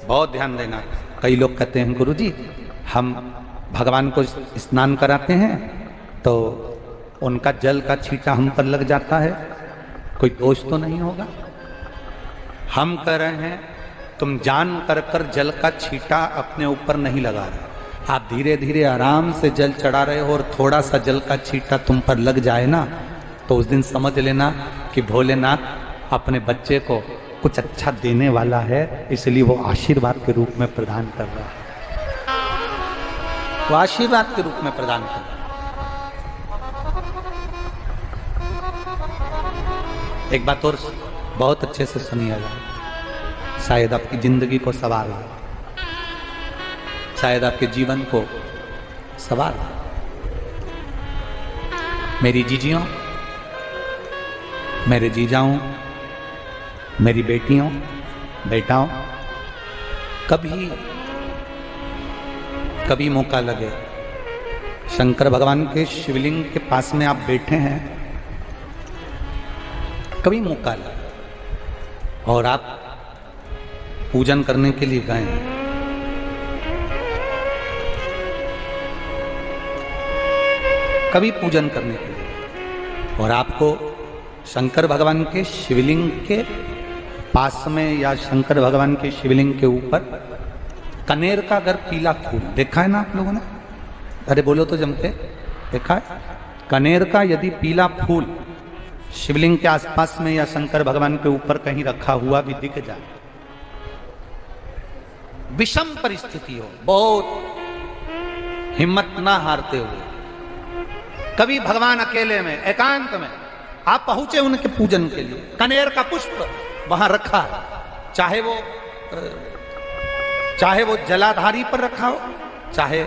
बहुत ध्यान देना। कई लोग कहते हैं गुरुजी हम भगवान को स्नान कराते हैं तो उनका जल का छींटा हम पर लग जाता है, कोई दोष तो नहीं होगा? हम कह रहे हैं तुम जान कर जल का छींटा अपने ऊपर नहीं लगा रहे, आप धीरे धीरे आराम से जल चढ़ा रहे हो और थोड़ा सा जल का छींटा तुम पर लग जाए ना तो उस दिन समझ लेना कि भोलेनाथ अपने बच्चे को कुछ अच्छा देने वाला है, इसलिए वो आशीर्वाद के रूप में प्रदान कर रहा है। वो आशीर्वाद के रूप में प्रदान कर रहा है। एक बात और बहुत अच्छे से सुनिएगा, शायद आपकी जिंदगी को सवार हो, शायद आपके जीवन को सवार हो। मेरी जीजियों, मेरे जीजाओं, मेरी बेटियों, बेटाओं, कभी मौका लगे, शंकर भगवान के शिवलिंग के पास में आप बैठे हैं, कभी मौका लगे और आप पूजन करने के लिए गए हैं, कभी पूजन करने के लिए, और आपको शंकर भगवान के शिवलिंग के पास में या शंकर भगवान के शिवलिंग के ऊपर कनेर का अगर पीला फूल देखा है ना आप लोगों ने? अरे बोलो तो जमते, देखा है? कनेर का यदि पीला फूल शिवलिंग के आसपास में या शंकर भगवान के ऊपर कहीं रखा हुआ भी दिख जाए, विषम परिस्थिति हो, बहुत हिम्मत ना हारते हुए, कभी भगवान अकेले में एकांत में आप पहुंचे उनके पूजन के लिए, कनेर का पुष्प वहां रखा है, चाहे वो जलाधारी पर रखा हो, चाहे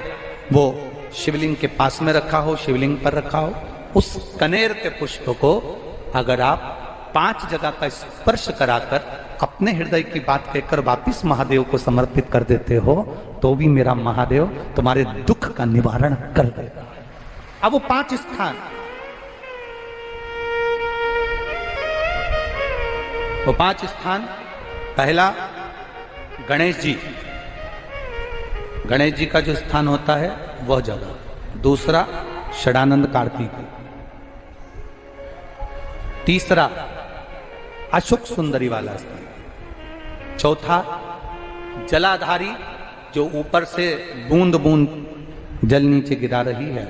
वो शिवलिंग के पास में रखा हो, शिवलिंग पर रखा हो, उस कनेर के पुष्प को अगर आप 5 जगह का स्पर्श कराकर अपने हृदय की बात कहकर वापिस महादेव को समर्पित कर देते हो तो भी मेरा महादेव तुम्हारे दुख का निवारण कर देगा। अब वो 5 स्थान, वो 5 स्थान, पहला गणेश जी, गणेश जी का जो स्थान होता है वह जगह, दूसरा षडानंद कार्तिक, तीसरा अशोक सुंदरी वाला स्थान, चौथा जलाधारी जो ऊपर से बूंद बूंद जल नीचे गिरा रही है,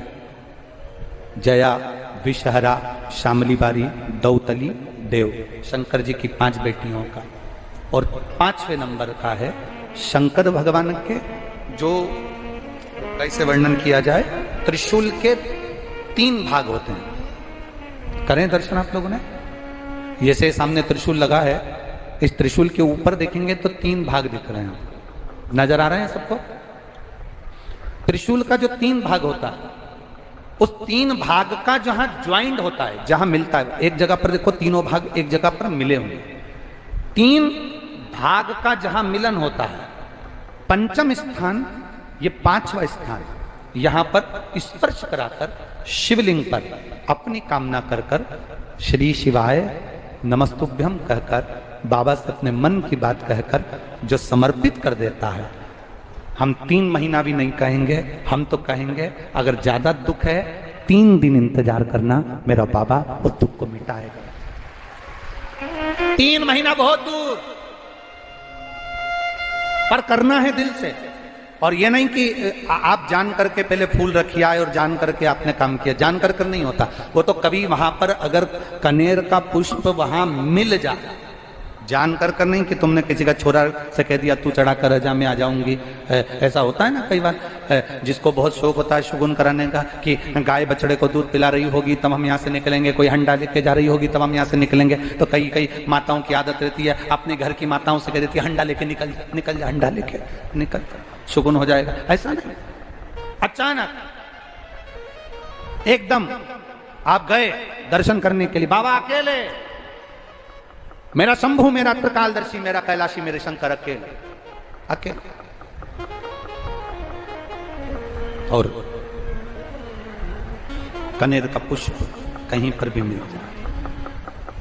जया, विषहरा, शामली बारी, दौतली, देव, शंकर जी की 5 बेटियों का। और 5वें नंबर का है शंकर भगवान के, जो कैसे वर्णन किया जाए, त्रिशूल के 3 भाग होते हैं। करें दर्शन आप लोगों ने? जैसे सामने त्रिशूल लगा है, इस त्रिशूल के ऊपर देखेंगे तो 3 भाग दिख रहे हैं, नजर आ रहे हैं सबको? त्रिशूल का जो 3 भाग होता है, उस 3 भाग का जहां ज्वाइंट होता है, जहां मिलता है, एक जगह पर देखो तीनों भाग एक जगह पर मिले होंगे, 3 भाग का जहां मिलन होता है, 5वां स्थान, ये 5वां स्थान, यहां पर स्पर्श कराकर शिवलिंग पर अपनी कामना कर कर श्री शिवाय नमस्तुभ्यम कहकर बाबा से अपने मन की बात कहकर जो समर्पित कर देता है, हम 3 महीना भी नहीं कहेंगे, हम तो कहेंगे अगर ज्यादा दुख है 3 दिन इंतजार करना, मेरा बाबा उस दुख को मिटाएगा। 3 महीना बहुत दूर, पर करना है दिल से। और ये नहीं कि आप जान करके पहले फूल रखिए आए और जान करके आपने काम किया, जान कर नहीं होता वो तो। कभी वहां पर अगर कनेर का पुष्प वहां मिल जाए, जान कर नहीं कि तुमने किसी का छोरा से कह दिया तू चढ़ा कर जा मैं आ जाऊंगी, ऐसा होता है ना कई बार, जिसको बहुत शौक होता है शगुन कराने का कि गाय बछड़े को दूध पिला रही होगी तब हम यहाँ से निकलेंगे, कोई हंडा लेके जा रही होगी तब हम यहाँ से निकलेंगे, तो कई माताओं की आदत रहती है, अपने घर की माताओं से कह देती है हंडा लेके निकल जा, हंडा लेके निकल, शगुन हो जाएगा। ऐसा नहीं, अचानक एकदम आप गए दर्शन करने के लिए, बाबा अकेले, मेरा शंभू, मेरा त्रिकालदर्शी, मेरा कैलाशी, मेरे शंकर अकेले अकेले, और कनेर का पुष्प कहीं पर भी मिल जाए,